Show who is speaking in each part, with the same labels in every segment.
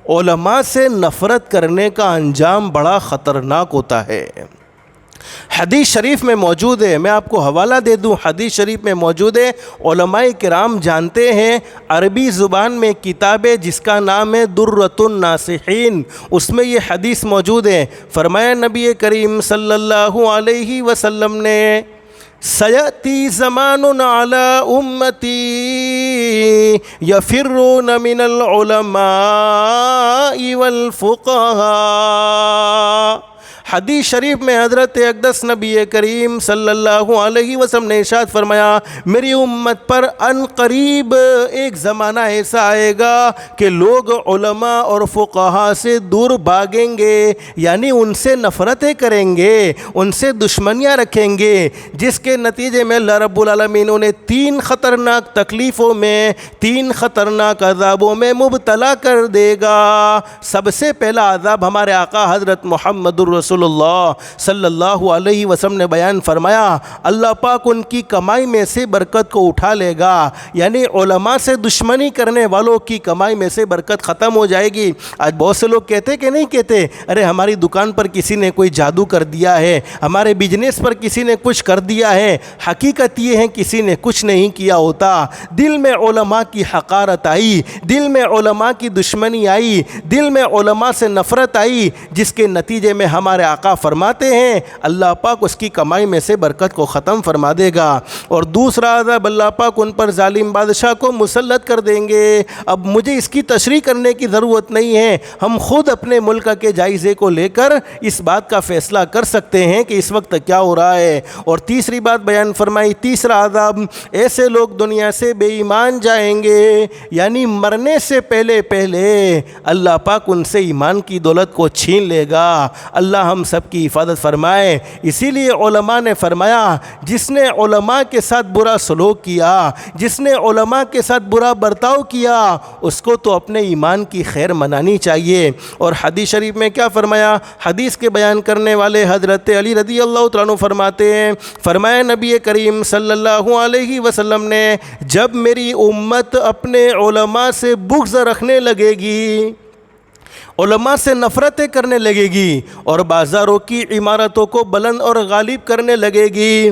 Speaker 1: علماء سے نفرت کرنے کا انجام بڑا خطرناک ہوتا ہے۔ حدیث شریف میں موجود ہے، میں آپ کو حوالہ دے دوں، حدیث شریف میں موجود ہے، علماء کرام جانتے ہیں، عربی زبان میں کتاب ہے جس کا نام ہے درۃ الناصحین، اس میں یہ حدیث موجود ہے۔ فرمایا نبی کریم صلی اللہ علیہ وسلم نے، سیأتی زمان علی امتی یفرون من العلماء والفقہاء۔ حدیث شریف میں حضرت اقدس نبی کریم صلی اللہ علیہ وسلم نے ارشاد فرمایا، میری امت پر ان قریب ایک زمانہ ایسا آئے گا کہ لوگ علماء اور فقہاء سے دور بھاگیں گے، یعنی ان سے نفرتیں کریں گے، ان سے دشمنیاں رکھیں گے، جس کے نتیجے میں اللہ رب العالمین انہیں 3 خطرناک تکلیفوں میں، 3 خطرناک عذابوں میں مبتلا کر دے گا۔ سب سے پہلا عذاب ہمارے آقا حضرت محمد الرسول اللہ صلی اللہ علیہ وسلم نے بیان فرمایا، اللہ پاک ان کی کمائی میں سے برکت کو اٹھا لے گا، یعنی علماء سے دشمنی کرنے والوں کی کمائی میں سے برکت ختم ہو جائے گی۔ آج بہت سے لوگ کہتے کہ نہیں کہتے، ارے ہماری دکان پر کسی نے کوئی جادو کر دیا ہے، ہمارے بزنس پر کسی نے کچھ کر دیا ہے۔ حقیقت یہ ہے کسی نے کچھ نہیں کیا ہوتا، دل میں علماء کی حقارت آئی، دل میں علماء کی دشمنی آئی، دل میں علماء سے نفرت آئی، جس کے نتیجے میں ہمارے آقا فرماتے ہیں اللہ پاک اس کی کمائی میں سے برکت کو ختم فرما دے گا۔ اور دوسرا عذاب اللہ پاک ان پر ظالم بادشاہ کو مسلط کر دیں گے۔ اب مجھے اس کی تشریح کرنے کی ضرورت نہیں ہے، ہم خود اپنے ملک کے جائزے کو لے کر اس بات کا فیصلہ کر سکتے ہیں کہ اس وقت کیا ہو رہا ہے۔ اور تیسری بات بیان فرمائی، تیسرا عذاب، ایسے لوگ دنیا سے بے ایمان جائیں گے، یعنی مرنے سے پہلے اللہ پاک ان سے ایمان کی دولت کو چھین لے گا۔ اللہ ہم سب کی حفاظت فرمائے۔ اسی لیے علماء نے فرمایا، جس نے علماء کے ساتھ برا سلوک کیا، جس نے علماء کے ساتھ برا برتاؤ کیا، اس کو تو اپنے ایمان کی خیر منانی چاہیے۔ اور حدیث شریف میں کیا فرمایا، حدیث کے بیان کرنے والے حضرت علی رضی اللہ تعالیٰ عنہ فرماتے ہیں، فرمایا نبی کریم صلی اللہ علیہ وسلم نے، جب میری امت اپنے علماء سے بغض رکھنے لگے گی، علماء سے نفرتیں کرنے لگے گی، اور بازاروں کی عمارتوں کو بلند اور غالب کرنے لگے گی،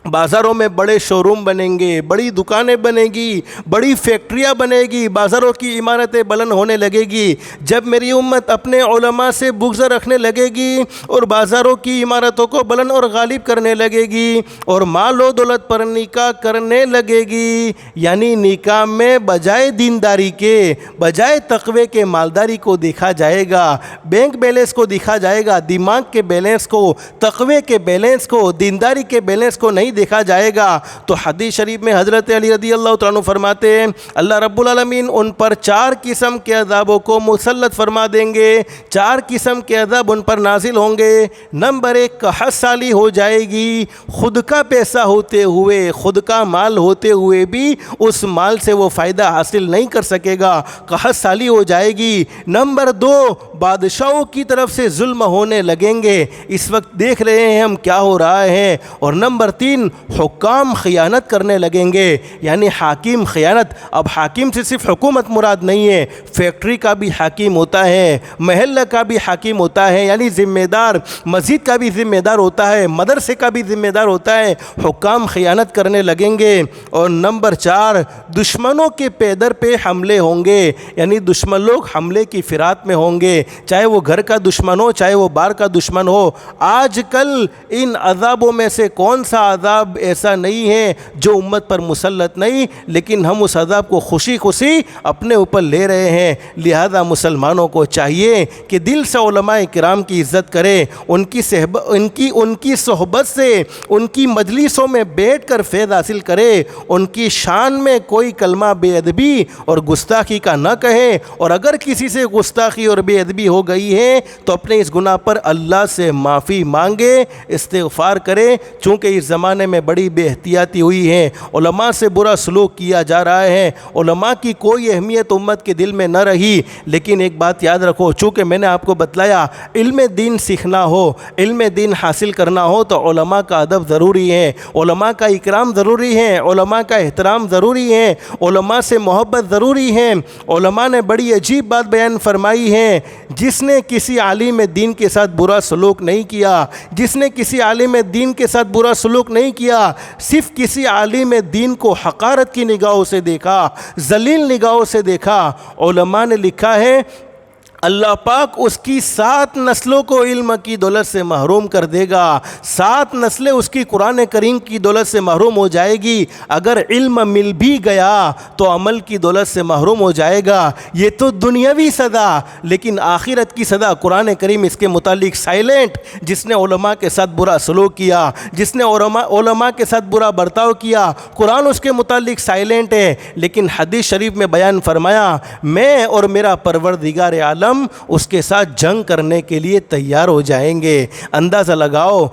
Speaker 1: بازاروں میں بڑے شو روم بنیں گے، بڑی دکانیں بنیں گی، بڑی فیکٹریاں بنے گی، بازاروں کی عمارتیں بلند ہونے لگے گی، جب میری امت اپنے علماء سے بغض رکھنے لگے گی اور بازاروں کی عمارتوں کو بلند اور غالب کرنے لگے گی اور مال و دولت پر نکاح کرنے لگے گی، یعنی نکاح میں بجائے دینداری کے، بجائے تقوی کے مالداری کو دیکھا جائے گا، بینک بیلنس کو دیکھا جائے گا، دماغ کے بیلنس کو، تقوی کے بیلنس کو، دینداری کے بیلنس کو نہیں دیکھا جائے گا، تو حدیث شریف میں حضرت علی رضی اللہ تعالیٰ عنہ فرماتے ہیں اللہ رب العالمین ان پر 4 قسم کے عذابوں کو مسلط فرما دیں گے، 4 قسم کے عذاب ان پر نازل ہوں گے۔ نمبر 1، قحط سالی ہو جائے گی، خود کا پیسہ ہوتے ہوئے، خود کا مال ہوتے ہوئے بھی اس مال سے وہ فائدہ حاصل نہیں کر سکے گا، قحط سالی ہو جائے گی۔ نمبر 2، بادشاہوں کی طرف سے ظلم ہونے لگیں گے، اس وقت دیکھ رہے ہیں ہم کیا ہو رہا ہے۔ اور نمبر 3، حکام خیانت کرنے لگیں گے، یعنی حاکم خیانت۔ اب حاکم سے صرف حکومت مراد نہیں ہے، فیکٹری کا بھی حاکم ہوتا ہے، محلہ کا بھی حاکم ہوتا ہے، یعنی ذمہ دار، مسجد کا بھی ذمہ دار ہوتا ہے، مدرسے کا بھی ذمہ دار ہوتا ہے، حکام خیانت کرنے لگیں گے۔ اور نمبر 4، دشمنوں کے پیدر پہ حملے ہوں گے، یعنی دشمن لوگ حملے کی فرات میں ہوں گے، چاہے وہ گھر کا دشمن ہو، چاہے وہ باہر کا دشمن ہو۔ آج کل ان عذابوں میں سے کون سا عذاب ایسا نہیں ہے جو امت پر مسلط نہیں، لیکن ہم اس عذاب کو خوشی خوشی اپنے اوپر لے رہے ہیں۔ لہذا مسلمانوں کو چاہیے کہ دل سے علماء کرام کی عزت کرے، ان کی صحبت سے، ان کی مجلسوں میں بیٹھ کر فیض حاصل کرے، ان کی شان میں کوئی کلمہ بے ادبی اور گستاخی کا نہ کہے، اور اگر کسی سے گستاخی اور بے ادبی بھی ہو گئی ہیں تو اپنے اس گناہ پر اللہ سے معافی مانگے، استغفار کرے، چونکہ اس زمانے میں بڑی بے احتیاطی ہوئی ہے، علماء سے برا سلوک کیا جا رہا ہے، علماء کی کوئی اہمیت امت کے دل میں نہ رہی۔ لیکن ایک بات یاد رکھو، چونکہ میں نے آپ کو بتلایا علم دین سیکھنا ہو، علم دین حاصل کرنا ہو تو علماء کا ادب ضروری ہے، علماء کا اکرام ضروری ہے، علماء کا احترام ضروری ہے، علماء سے محبت ضروری ہے۔ علماء نے بڑی عجیب بات بیان فرمائی ہے، جس نے کسی عالم دین کے ساتھ برا سلوک نہیں کیا، جس نے کسی عالم دین کے ساتھ برا سلوک نہیں کیا، صرف کسی عالم دین کو حقارت کی نگاہوں سے دیکھا، ذلیل نگاہوں سے دیکھا، علماء نے لکھا ہے اللہ پاک اس کی 7 نسلوں کو علم کی دولت سے محروم کر دے گا، 7 نسلیں اس کی قرآن کریم کی دولت سے محروم ہو جائے گی۔ اگر علم مل بھی گیا تو عمل کی دولت سے محروم ہو جائے گا۔ یہ تو دنیاوی سزا، لیکن آخرت کی سزا قرآن کریم اس کے متعلق سائلنٹ۔ جس نے علماء کے ساتھ برا سلوک کیا، جس نے علماء کے ساتھ برا برتاؤ کیا، قرآن اس کے متعلق سائلنٹ ہے، لیکن حدیث شریف میں بیان فرمایا میں اور میرا پروردگار عالم اس کے ساتھ جنگ کرنے کے لیے تیار ہو جائیں گے۔ اندازہ لگاؤ